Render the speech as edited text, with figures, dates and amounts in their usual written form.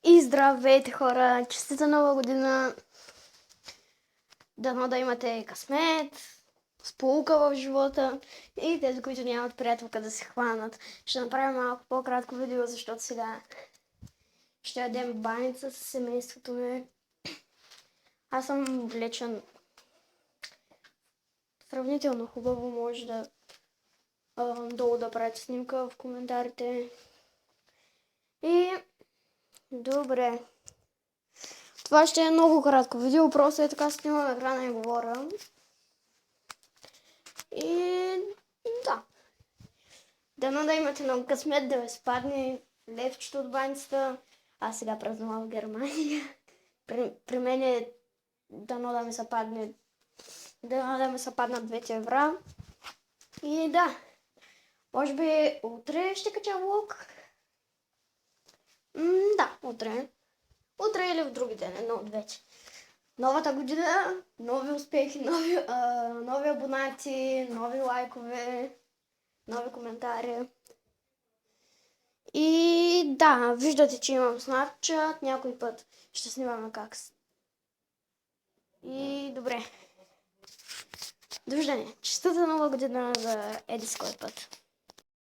И здравейте, хора! Честита нова година! Дано да имате късмет, сполука в живота и тези, които нямат приятелка да се хванат. Ще направим малко по-кратко видео, защото сега ще ядем баница с семейството ми. Аз съм облечен сравнително хубаво, може да долу да правите снимка в коментарите. И добре. Това ще е много кратко видео, просто е така снимам екрана и говоря. И да. Дано да имате много късмет да ви спадне левчето от баницата. Аз сега празнувам в Германия. При мен е дано да ми се падне, дано да ми се паднат 2 евра. И да, може би утре ще кача влог. Да, утре. Утре или в други ден, едно от двете. Новата година, нови успехи, нови абонати, нови лайкове, нови коментари. И да, виждате, че имам Snapchat, някой път ще снимаме как. И добре. Довиждане. Честита нова година за еди с кой път.